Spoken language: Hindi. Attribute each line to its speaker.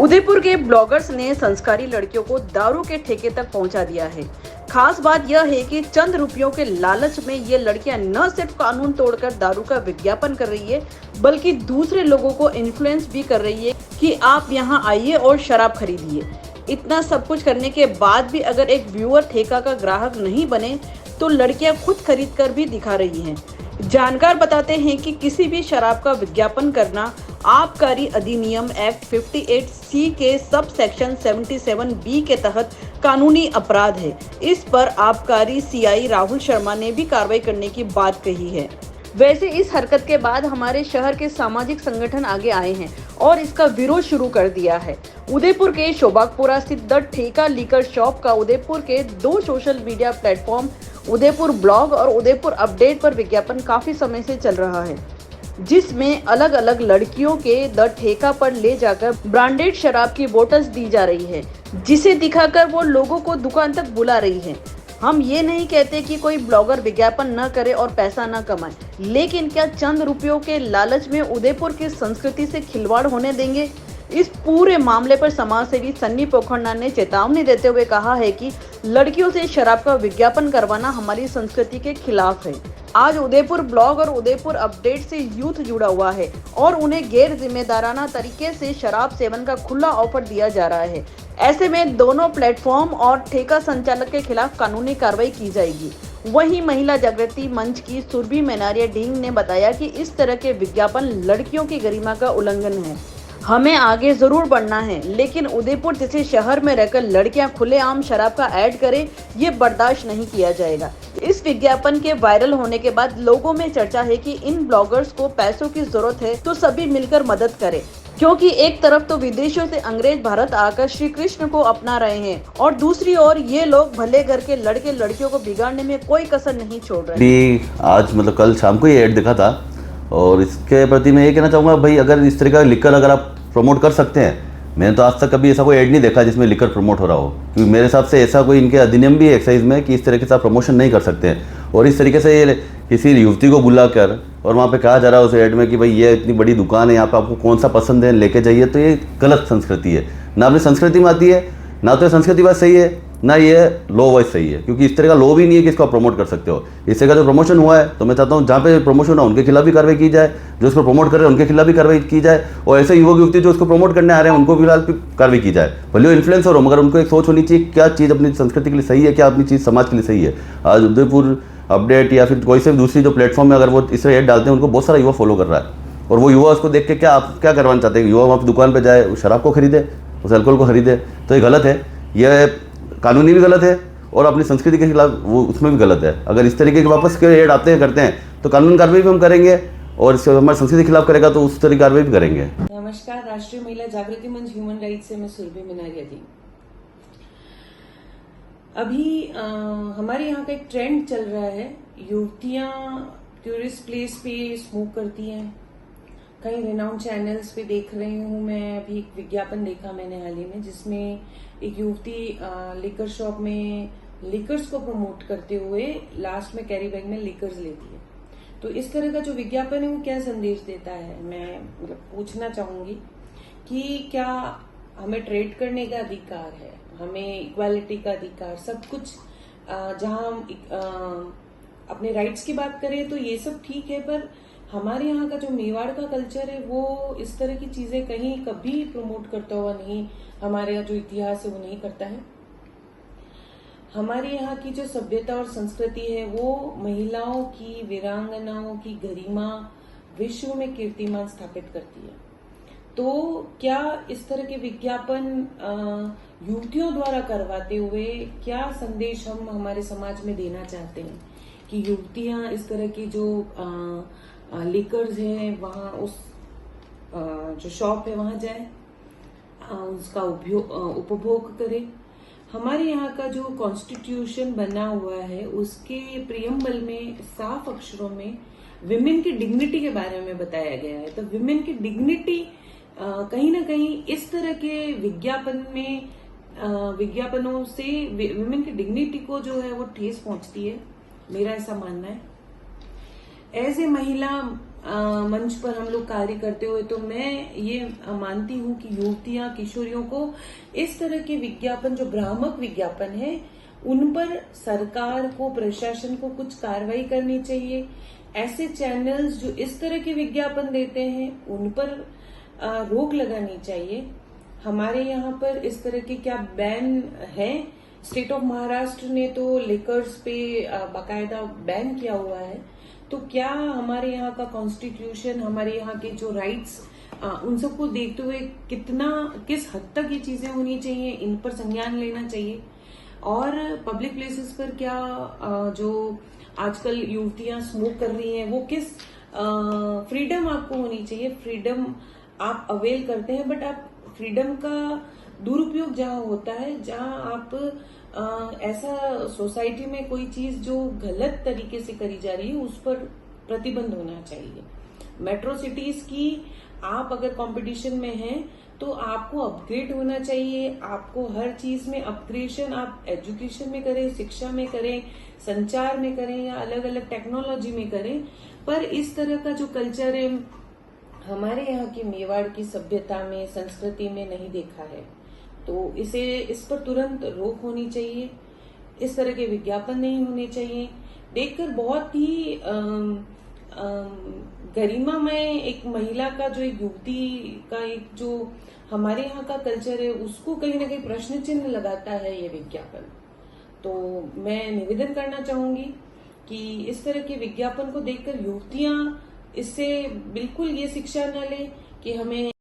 Speaker 1: उदयपुर के ब्लॉगर्स ने संस्कारी लड़कियों को दारू के ठेके तक पहुंचा दिया है। खास बात यह है कि चंद रुपयों के लालच में ये लड़कियां न सिर्फ कानून तोड़कर दारू का विज्ञापन कर रही है, बल्कि दूसरे लोगों को इन्फ्लुएंस भी कर रही है कि आप यहां आइए और शराब खरीदिए। इतना सब कुछ करने के बाद भी अगर एक व्यूअर ठेका का ग्राहक नहीं बने तो लड़कियां खुद खरीद कर भी दिखा रही हैं। जानकार बताते हैं कि किसी भी शराब का विज्ञापन करना आबकारी अधिनियम एक्ट 58C के सब सेक्शन 77B के तहत कानूनी अपराध है। इस पर आबकारी CI राहुल शर्मा ने भी कार्रवाई करने की बात कही है। वैसे इस हरकत के बाद हमारे शहर के सामाजिक संगठन आगे आए हैं और इसका विरोध शुरू कर दिया है। उदयपुर के शोभागपुरा स्थित द ठेका लीकर शॉप का उदयपुर के 2 social media platform Udaipur blog और उदयपुर अपडेट पर विज्ञापन काफी समय से चल रहा है, जिसमें अलग अलग लड़कियों के द ठेका पर ले जाकर ब्रांडेड शराब की बोतल्स दी जा रही है, जिसे दिखाकर वो लोगों को दुकान तक बुला रही है। हम ये नहीं कहते कि कोई ब्लॉगर विज्ञापन न करे और पैसा न कमाए, लेकिन क्या चंद रुपयों के लालच में उदयपुर की संस्कृति से खिलवाड़ होने देंगे? इस पूरे मामले पर समाजसेवी सन्नी पोखरना ने चेतावनी देते हुए कहा है कि लड़कियों से शराब का विज्ञापन करवाना हमारी संस्कृति के खिलाफ है। आज उदयपुर ब्लॉग और उदयपुर अपडेट से यूथ जुड़ा हुआ है और उन्हें गैर जिम्मेदाराना तरीके से शराब सेवन का खुला ऑफर दिया जा रहा है। ऐसे में दोनों प्लेटफॉर्म और ठेका संचालक के खिलाफ कानूनी कार्रवाई की जाएगी। वहीं महिला जागृति मंच की सुरभि मेनारिया ढींग ने बताया कि इस तरह के विज्ञापन लड़कियों की गरिमा का उल्लंघन है। हमें आगे जरूर बढ़ना है, लेकिन उदयपुर जैसे शहर में रहकर लड़कियां खुलेआम शराब का ऐड करें, ये बर्दाश्त नहीं किया जाएगा। इस विज्ञापन के वायरल होने के बाद लोगों में चर्चा है कि इन ब्लॉगर्स को पैसों की जरूरत है तो सभी मिलकर मदद करें, क्योंकि एक तरफ तो विदेशों से अंग्रेज भारत आकर श्री कृष्ण को अपना रहे हैं और दूसरी ओर ये लोग भले घर के लड़के लड़कियों को बिगाड़ने में कोई कसर नहीं छोड़ रहे।
Speaker 2: आज मतलब कल शाम को ये ऐड दिखा था और इसके प्रति मैं ये कहना चाहूँगा, भाई अगर इस तरह का लिकर अगर आप प्रमोट कर सकते हैं, मैंने तो आज तक कभी ऐसा कोई ऐड नहीं देखा जिसमें लिकर प्रमोट हो रहा हो, क्योंकि मेरे हिसाब से ऐसा कोई इनके अधिनियम भी है एक्साइज में कि इस तरीके से आप प्रमोशन नहीं कर सकते हैं। और इस तरीके से ये किसी युवती को बुलाकर और वहाँ पे कहा जा रहा है उस ऐड में कि भाई ये इतनी बड़ी दुकान है, यहाँ पे आपको कौन सा पसंद है लेके जाइए, तो ये गलत संस्कृति है। ना अपनी संस्कृति में आती है, ना तो संस्कृति बात सही है, ना ये लो वाइज सही है, क्योंकि इस तरह का लो भी नहीं है कि इसको आप प्रमोट कर सकते हो। इस तरह का जो प्रमोशन हुआ है तो मैं चाहता हूँ जहाँ पे प्रमोशन हो उनके खिलाफ भी कार्रवाई की जाए, जो इसको प्रमोट कर रहे हैं उनके खिलाफ भी कार्रवाई की जाए, और ऐसे युवक युवती जो इसको प्रमोट करने आ रहे हैं उनको भी कार्रवाई की जाए। भले वो इन्फ्लुएंसर हो, मगर उनको एक सोच होनी चाहिए क्या चीज़ अपनी संस्कृति के लिए सही है, क्या अपनी चीज़ समाज के लिए सही है। आज उदयपुर अपडेट या फिर कोई से दूसरी जो प्लेटफॉर्म में अगर वो इस तरह ऐड डालते हैं, उनको बहुत सारा युवा फॉलो कर रहा है और वो युवा उसको देख के क्या आप क्या करवाना चाहते हैं, युवा वहाँ दुकान पर जाए, उस शराब को खरीदे, उस अल्कोहल को खरीदे, तो ये गलत है। यह कानूनी भी गलत है और अपनी संस्कृति के खिलाफ वो उसमें भी गलत है। अगर इस तरीके के वापस के ऐड आते हैं करते हैं तो कानून कार्रवाई भी हम करेंगे और हमारी संस्कृति के खिलाफ करेगा तो उस तरह की कार्रवाई भी करेंगे।
Speaker 3: नमस्कार, राष्ट्रीय महिला जागृति मंच ह्यूमन राइट्स से मैं सुरभि मेनारिया दी। अभी हमारे यहाँ का एक ट्रेंड चल रहा है, युवतियां टूरिस्ट प्लेस पे स्मोक करती हैं। कई रिनाउंड चैनल्स पे देख रही हूँ मैं, अभी एक विज्ञापन देखा मैंने हाल ही में, जिसमें एक युवती लिकर शॉप में लिकर्स को प्रमोट करते हुए लास्ट में कैरी बैग में लिकर्स लेती है। तो इस तरह का जो विज्ञापन है वो क्या संदेश देता है, मैं मतलब पूछना चाहूंगी कि क्या हमें ट्रेड करने का अधिकार है, हमें इक्वालिटी का अधिकार, सब कुछ जहां हम अपने राइट्स की बात करें तो ये सब ठीक है, पर हमारे यहाँ का जो मेवाड़ का कल्चर है वो इस तरह की चीजें कहीं कभी प्रमोट करता हुआ नहीं, हमारे यहाँ जो इतिहास है वो नहीं करता है। हमारे यहाँ की जो सभ्यता और संस्कृति है वो महिलाओं की, वीरांगनाओं की गरिमा विश्व में कीर्तिमान स्थापित करती है। तो क्या इस तरह के विज्ञापन युवतियों द्वारा करवाते हुए क्या संदेश हम हमारे समाज में देना चाहते हैं कि युवतियां इस तरह की जो लिकर्स है वहां उस जो शॉप है वहां जाए, उसका उपभोग करें। हमारे यहाँ का जो कॉन्स्टिट्यूशन बना हुआ है उसके प्रियम्बल में साफ अक्षरों में विमेन की डिग्निटी के बारे में बताया गया है। तो विमेन की डिग्निटी कहीं ना कहीं इस तरह के विज्ञापन में विज्ञापनों से विमेन की डिग्निटी को जो है वो ठेस पहुंचती है, मेरा ऐसा मानना है। एज ए महिला मंच पर हम लोग कार्य करते हुए, तो मैं ये मानती हूँ कि युवतियां, किशोरियों को इस तरह के विज्ञापन, जो भ्रामक विज्ञापन है, उन पर सरकार को, प्रशासन को कुछ कार्रवाई करनी चाहिए। ऐसे चैनल्स जो इस तरह के विज्ञापन देते हैं, उन पर रोक लगानी चाहिए। हमारे यहाँ पर इस तरह के क्या बैन है? स्टेट ऑफ महाराष्ट्र ने तो लिकर्स पे बाकायदा बैन किया हुआ है। तो क्या हमारे यहाँ का कॉन्स्टिट्यूशन, हमारे यहाँ के जो राइट्स, उन सबको देखते हुए किस हद तक ये चीजें होनी चाहिए, इन पर संज्ञान लेना चाहिए। और पब्लिक प्लेसेस पर क्या जो आजकल युवतियां स्मोक कर रही हैं, वो किस फ्रीडम आपको होनी चाहिए। फ्रीडम आप अवेल करते हैं, बट आप फ्रीडम का दुरुपयोग जहां होता है, जहां आप ऐसा सोसाइटी में कोई चीज जो गलत तरीके से करी जा रही है, उस पर प्रतिबंध होना चाहिए। मेट्रो सिटीज की आप अगर कंपटीशन में हैं, तो आपको अपग्रेड होना चाहिए। आपको हर चीज में अपग्रेडेशन, आप एजुकेशन में करें, शिक्षा में करें, संचार में करें, या अलग अलग टेक्नोलॉजी में करें। पर इस तरह का जो कल्चर है, हमारे यहाँ की मेवाड़ की सभ्यता में, संस्कृति में नहीं देखा है। तो इस पर तुरंत रोक होनी चाहिए। इस तरह के विज्ञापन नहीं होने चाहिए। देखकर बहुत ही गरिमा में एक महिला का, जो एक युवती का, एक जो हमारे यहाँ का कल्चर है, उसको कहीं ना कहीं प्रश्न चिन्ह लगाता है ये विज्ञापन। तो मैं निवेदन करना चाहूंगी कि इस तरह के विज्ञापन को देखकर युवतियां इससे बिल्कुल ये शिक्षा न ले कि हमें